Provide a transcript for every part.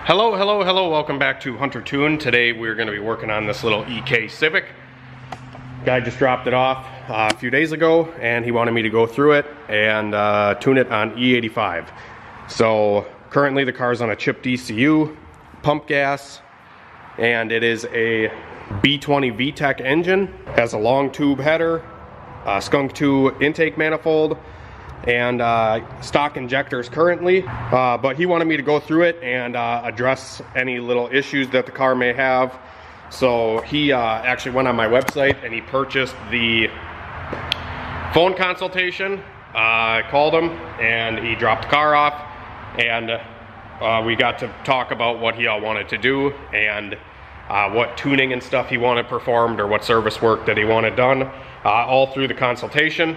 Hello, welcome back to Hunter Tune. Today we're going to be working on this little EK Civic. Guy just dropped it off a few days ago and he wanted me to go through it and tune it on E85. So currently the car's on a chipped ECU, pump gas, and it is a B20 VTEC engine. Has a long tube header, skunk 2 intake manifold, and stock injectors currently, but he wanted me to go through it and address any little issues that the car may have. So he actually went on my website and he purchased the phone consultation. I called him and he dropped the car off, and we got to talk about what he all wanted to do and what tuning and stuff he wanted performed, or what service work that he wanted done, all through the consultation.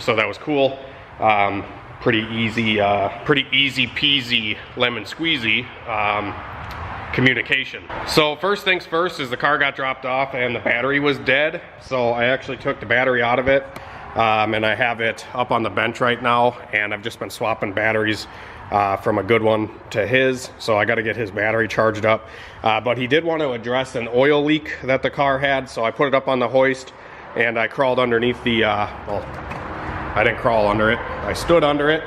So that was cool. Pretty easy peasy lemon squeezy communication. So first things first is the car got dropped off and the battery was dead. So I actually took the battery out of it, and I have it up on the bench right now, and I've just been swapping batteries from a good one to his. So I got to get his battery charged up, but he did want to address an oil leak that the car had. So I put it up on the hoist and I crawled underneath the well, I didn't crawl under it, I stood under it.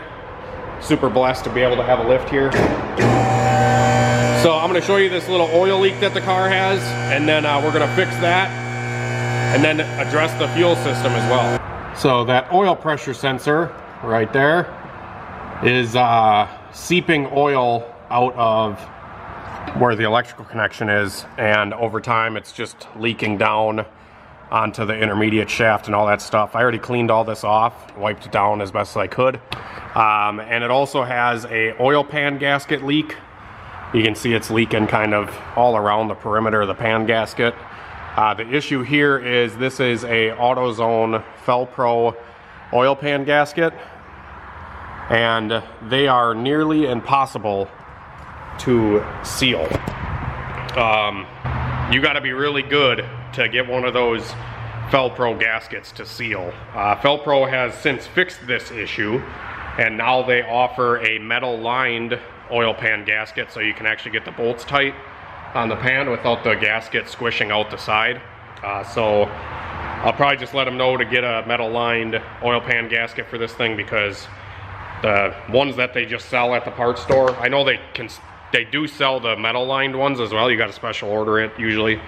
Super blessed to be able to have a lift here. So I'm going to show you this little oil leak that the car has, and then we're going to fix that and then address the fuel system as well. So that oil pressure sensor right there is seeping oil out of where the electrical connection is, and over time it's just leaking down onto the intermediate shaft and all that stuff. I already cleaned all this off, wiped it down as best as I could. And it also has a oil pan gasket leak. You can see it's leaking kind of all around the perimeter of the pan gasket. The issue here is this is a AutoZone Felpro oil pan gasket, and they are nearly impossible to seal. You got to be really good to get one of those Felpro gaskets to seal. Felpro has since fixed this issue, and now they offer a metal lined oil pan gasket, so you can actually get the bolts tight on the pan without the gasket squishing out the side. So I'll probably just let them know to get a metal lined oil pan gasket for this thing, because the ones that they just sell at the parts store, I know they do sell the metal lined ones as well. You got to special order it usually.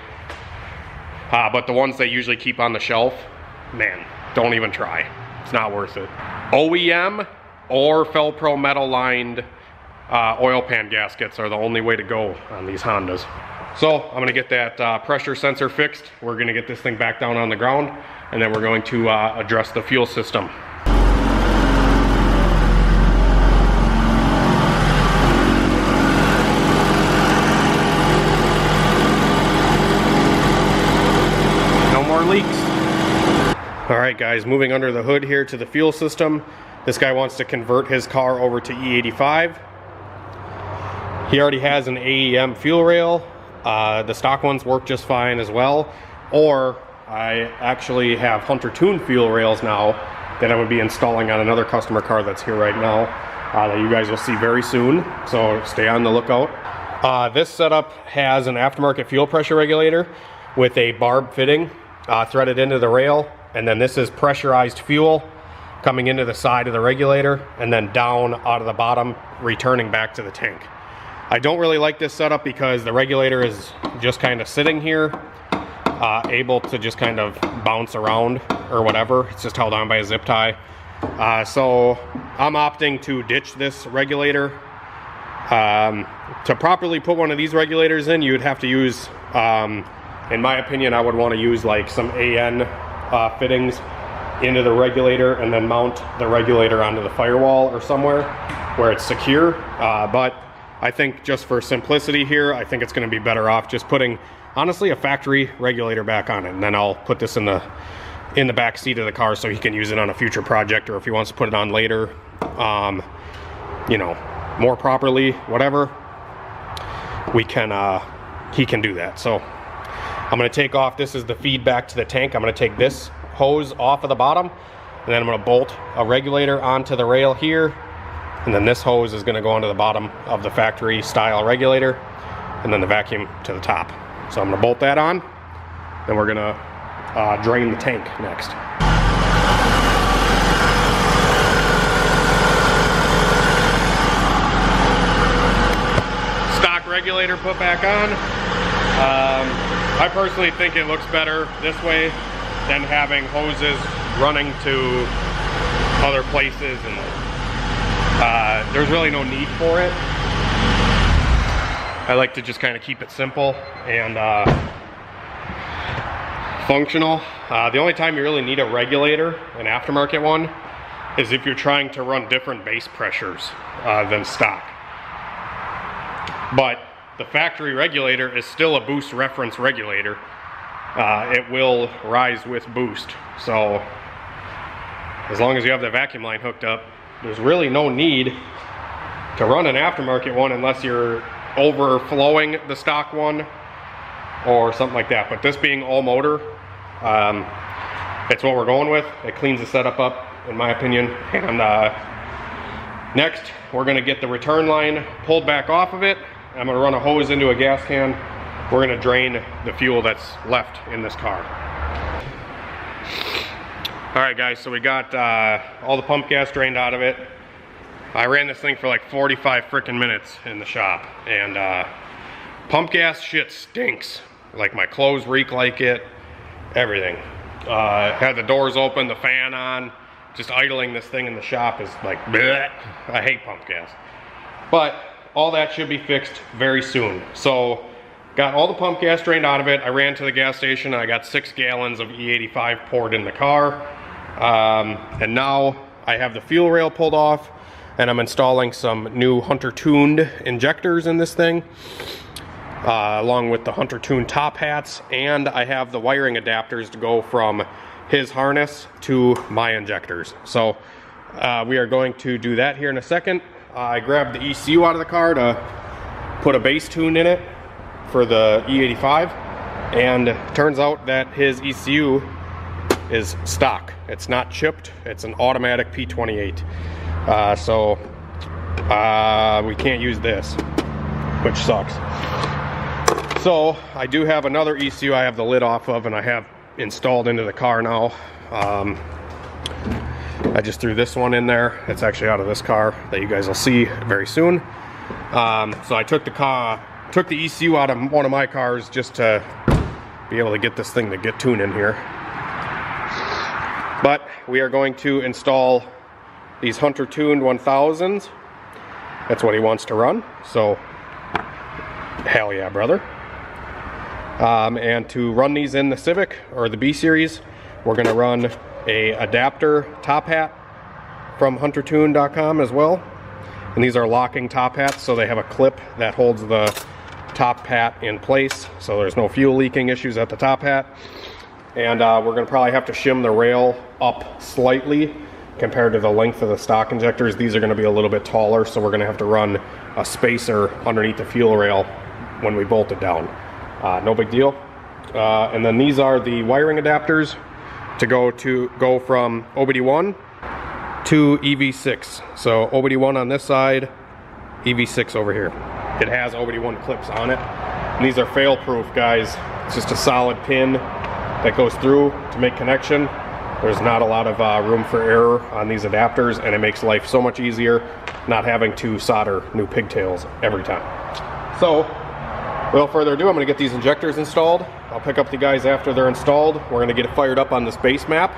But the ones they usually keep on the shelf, man, don't even try. It's not worth it. OEM or Felpro metal lined oil pan gaskets are the only way to go on these Hondas. So I'm gonna get that pressure sensor fixed. We're gonna get this thing back down on the ground, and then we're going to address the fuel system. Leaks. All right guys, moving under the hood here to the fuel system. This guy wants to convert his car over to E85. He already has an AEM fuel rail. The stock ones work just fine as well. Or I actually have Hunter Tune fuel rails now that I'm going to be installing on another customer car that's here right now, that you guys will see very soon. So stay on the lookout. This setup has an aftermarket fuel pressure regulator with a barb fitting threaded into the rail, and then this is pressurized fuel coming into the side of the regulator and then down out of the bottom, returning back to the tank. I don't really like this setup because the regulator is just kind of sitting here, able to just kind of bounce around or whatever. It's just held on by a zip tie. So I'm opting to ditch this regulator. To properly put one of these regulators in, you'd have to use, in my opinion, I would want to use like some AN fittings into the regulator and then mount the regulator onto the firewall or somewhere where it's secure. But I think just for simplicity here, I think it's going to be better off just putting, honestly, a factory regulator back on it. And then I'll put this in the back seat of the car so he can use it on a future project, or if he wants to put it on later, you know, more properly, whatever, we can, he can do that. So I'm going to take off, this is the feedback to the tank. I'm going to take this hose off of the bottom, and then I'm going to bolt a regulator onto the rail here, and then this hose is going to go onto the bottom of the factory style regulator. and then the vacuum to the top. So I'm gonna bolt that on, then we're gonna drain the tank next. Stock regulator put back on. I personally think it looks better this way than having hoses running to other places, and there's really no need for it. I like to just kind of keep it simple and functional. The only time you really need a regulator, an aftermarket one, is if you're trying to run different base pressures than stock. But the factory regulator is still a boost reference regulator. It will rise with boost. So as long as you have the vacuum line hooked up, there's really no need to run an aftermarket one unless you're overflowing the stock one or something like that. But this being all motor, it's what we're going with. It cleans the setup up, in my opinion. And next, we're gonna get the return line pulled back off of it. I'm gonna run a hose into a gas can. We're gonna drain the fuel that's left in this car. All right, guys, so we got all the pump gas drained out of it. I ran this thing for like 45 freaking minutes in the shop, and pump gas shit stinks. Like, my clothes reek like it, everything. Had the doors open, the fan on. Just idling this thing in the shop is like, bleh. I hate pump gas. But all that should be fixed very soon. So, got all the pump gas drained out of it. I ran to the gas station and I got 6 gallons of E85 poured in the car. And now I have the fuel rail pulled off, and I'm installing some new Hunter tuned injectors in this thing, along with the Hunter tuned top hats, and I have the wiring adapters to go from his harness to my injectors. So we are going to do that here in a second. I grabbed the ECU out of the car to put a bass tune in it for the E85, and turns out that his ECU is stock. It's not chipped, it's an automatic P28. So we can't use this, which sucks. So I do have another ECU I have the lid off of, and I have installed into the car now. I just threw this one in there. It's actually out of this car that you guys will see very soon. So I took the ECU out of one of my cars just to be able to get this thing to get tuned in here. But we are going to install these Hunter tuned 1000s. That's what he wants to run, so hell yeah, brother. And to run these in the Civic or the B series, we're gonna run a adapter top hat from huntertune.com as well. And these are locking top hats, so they have a clip that holds the top hat in place, so there's no fuel leaking issues at the top hat. And we're gonna probably have to shim the rail up slightly compared to the length of the stock injectors. These are gonna be a little bit taller, so we're gonna have to run a spacer underneath the fuel rail when we bolt it down. No big deal. And then these are the wiring adapters to go from OBD1 to EV6. So OBD1 on this side, EV6 over here. It has OBD1 clips on it. And these are fail proof, guys. It's just a solid pin that goes through to make connection. There's not a lot of room for error on these adapters, and it makes life so much easier not having to solder new pigtails every time. So, without further ado, I'm gonna get these injectors installed. I'll pick up the guys after they're installed. We're gonna get it fired up on this base map.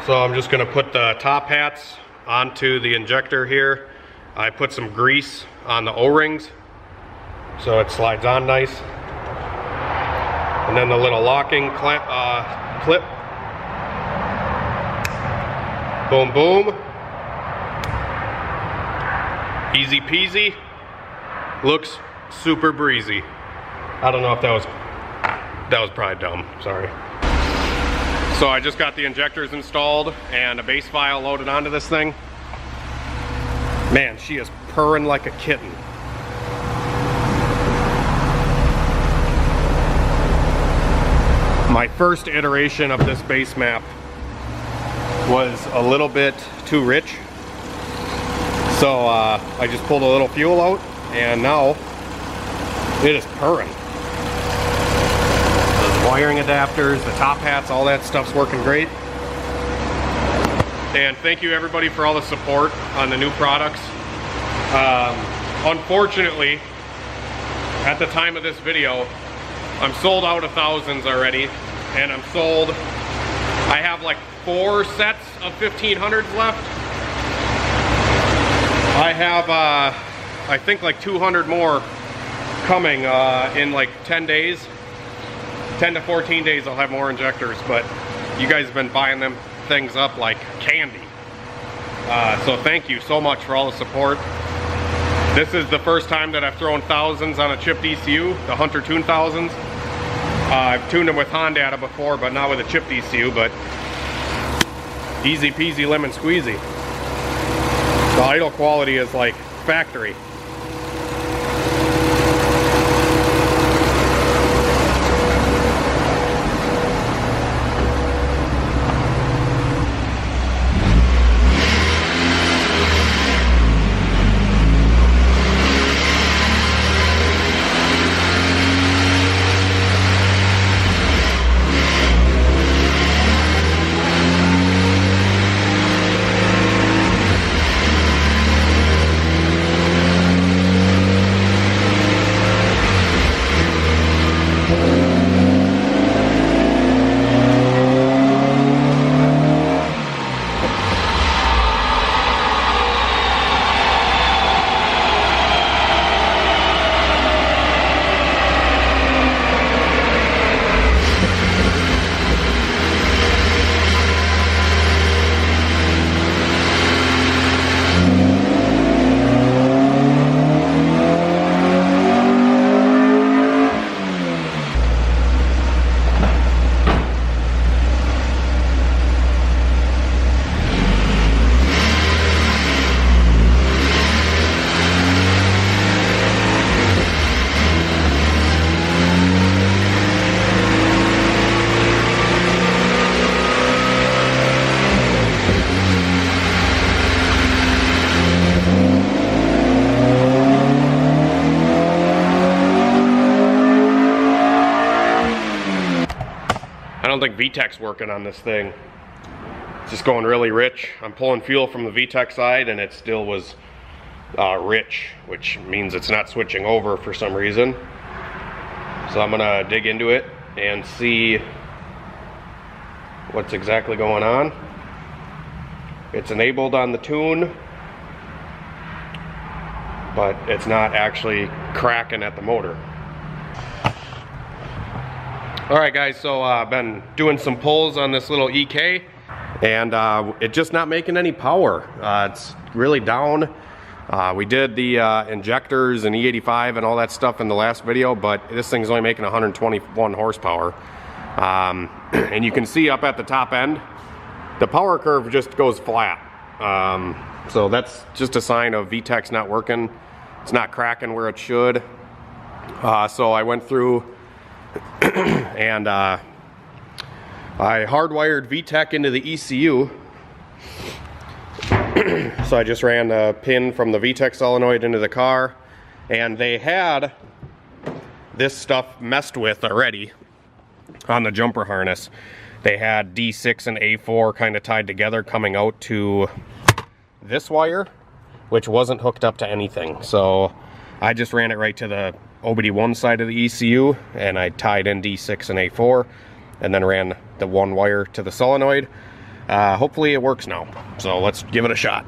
So I'm just gonna put the top hats onto the injector here. I put some grease on the O-rings so it slides on nice. And then the little locking clip. Boom, boom. Easy peasy. Looks super breezy. I don't know if that was probably dumb, sorry. So I just got the injectors installed and a base file loaded onto this thing. Man, she is purring like a kitten. My first iteration of this base map was a little bit too rich. So I just pulled a little fuel out, and now It is purring. Those wiring adapters, the top hats, all that stuff's working great. And thank you everybody for all the support on the new products. Unfortunately, at the time of this video, I'm sold out of thousands already, and I'm sold, I have like 4 sets of 1500s left. I have, I think like 200 more coming in like 10 days. 10 to 14 days I'll have more injectors, but you guys have been buying them things up like candy. So thank you so much for all the support. This is the first time that I've thrown thousands on a chipped ECU, the Hunter Tune thousands. I've tuned them with Honda before, but not with a chipped ECU, but easy peasy lemon squeezy. The idle quality is like factory. I don't think VTEC's working on this thing. It's just going really rich. I'm pulling fuel from the VTEC side and it still was rich, which means it's not switching over for some reason. So I'm gonna dig into it and see what's exactly going on. It's enabled on the tune, but it's not actually cracking at the motor. Alright guys, so I've been doing some pulls on this little EK, and it's just not making any power. It's really down. We did the injectors and E85 and all that stuff in the last video, but this thing's only making 121 horsepower. And you can see up at the top end, the power curve just goes flat. So that's just a sign of VTEC's not working. It's not cracking where it should. So I went through and I hardwired VTEC into the ECU. So I just ran a pin from the VTEC solenoid into the car, and they had this stuff messed with already on the jumper harness. They had D6 and A4 kind of tied together coming out to this wire, which wasn't hooked up to anything. So I just ran it right to the OBD1 side of the ECU, and I tied in D6 and A4 and then ran the one wire to the solenoid. Hopefully it works now, so let's give it a shot.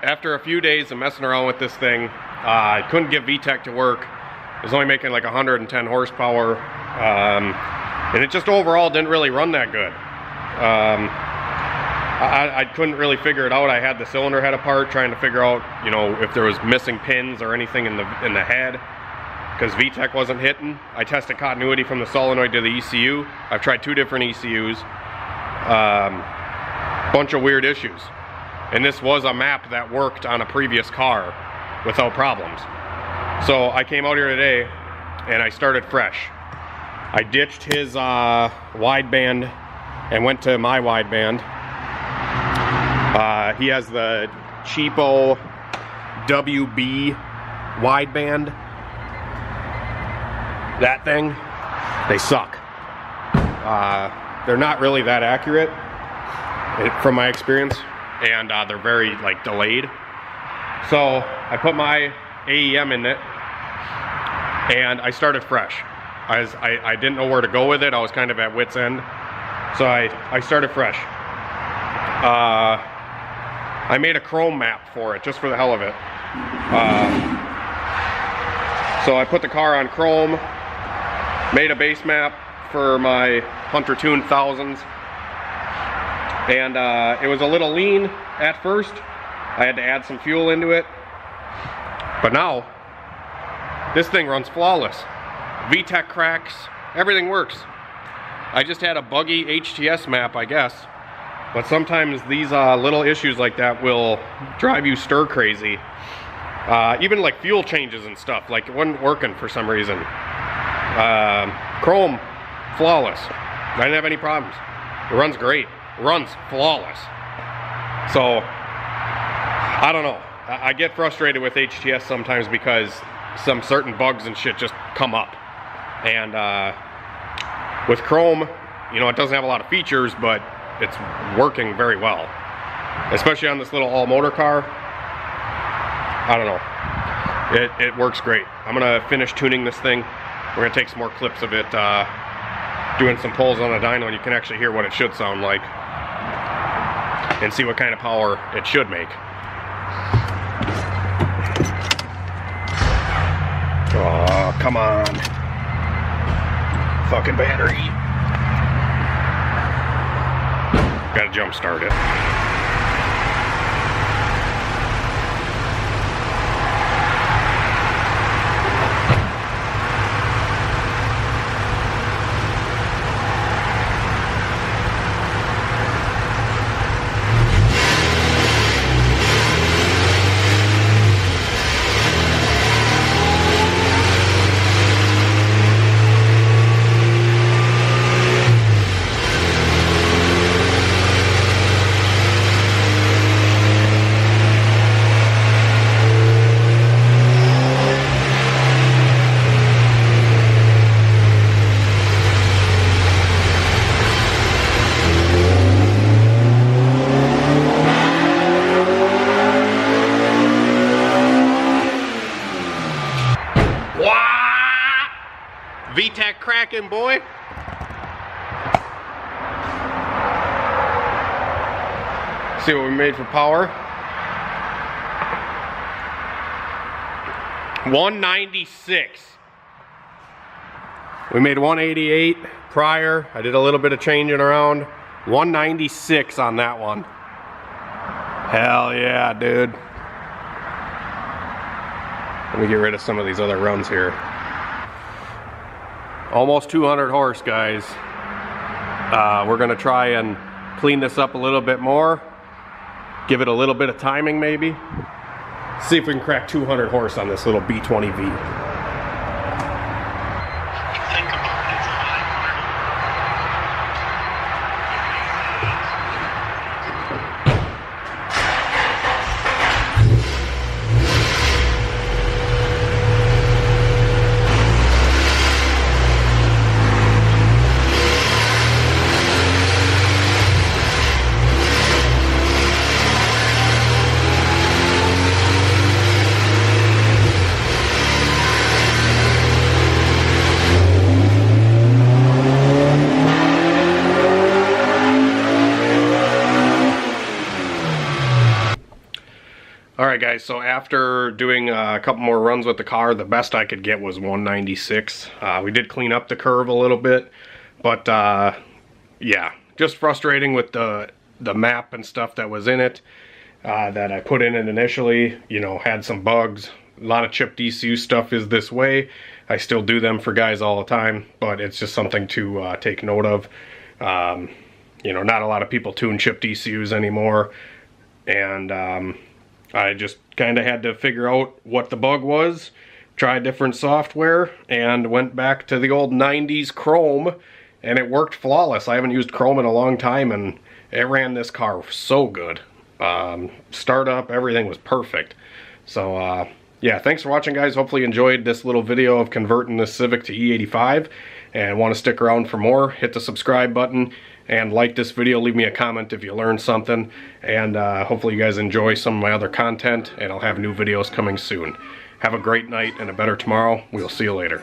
After a few days of messing around with this thing, I couldn't get VTEC to work. It was only making like 110 horsepower. And it just overall didn't really run that good. I couldn't really figure it out. I had the cylinder head apart, trying to figure out, you know, if there was missing pins or anything in the head, because VTEC wasn't hitting. I tested continuity from the solenoid to the ECU. I've tried 2 different ECUs. Bunch of weird issues. And this was a map that worked on a previous car without problems. So I came out here today and I started fresh. I ditched his wideband and went to my wideband. He has the cheapo WB wideband. That thing, they suck. They're not really that accurate from my experience, and they're very like delayed. So I put my AEM in it and I started fresh. I didn't know where to go with it. I was kind of at wit's end. So I started fresh. I made a chrome map for it, just for the hell of it. So I put the car on chrome, made a base map for my Hunter Tune thousands, and it was a little lean at first. I had to add some fuel into it, but now this thing runs flawless. VTEC cracks, everything works. I just had a buggy HTS map, I guess, but sometimes these little issues like that will drive you stir crazy. Even like fuel changes and stuff, like it wasn't working for some reason. Chrome, flawless. I didn't have any problems. It runs great. It runs flawless. So, I don't know. I get frustrated with HTS sometimes because some certain bugs and shit just come up. And with Chrome, you know, it doesn't have a lot of features, but it's working very well. Especially on this little all-motor car. I don't know. It works great. I'm gonna finish tuning this thing. We're gonna take some more clips of it, doing some pulls on the dyno, and you can actually hear what it should sound like and see what kind of power it should make. Oh, come on. Fucking battery. Gotta jump start it. VTEC cracking, boy. See what we made for power. 196. We made 188 prior. I did a little bit of changing around. 196 on that one. Hell yeah, dude. Let me get rid of some of these other runs here. Almost 200 horse, guys. We're gonna try and clean this up a little bit more. Give it a little bit of timing maybe. See if we can crack 200 horse on this little B20V. Alright guys, so after doing a couple more runs with the car, the best I could get was 196. We did clean up the curve a little bit. But yeah, just frustrating with the map and stuff that was in it that I put in it initially. You know, had some bugs. A lot of chipped ECU stuff is this way. I still do them for guys all the time, but it's just something to take note of. You know, not a lot of people tune chipped ECUs anymore, and I just kind of had to figure out what the bug was, try different software, and went back to the old 90s Chrome, and it worked flawless. I haven't used Chrome in a long time, and it ran this car so good. Startup, everything was perfect. So yeah, thanks for watching, guys. Hopefully you enjoyed this little video of converting this Civic to E85, and want to stick around for more. Hit the subscribe button and like this video. Leave me a comment if you learned something, and hopefully you guys enjoy some of my other content, and I'll have new videos coming soon. Have a great night and a better tomorrow. We'll see you later.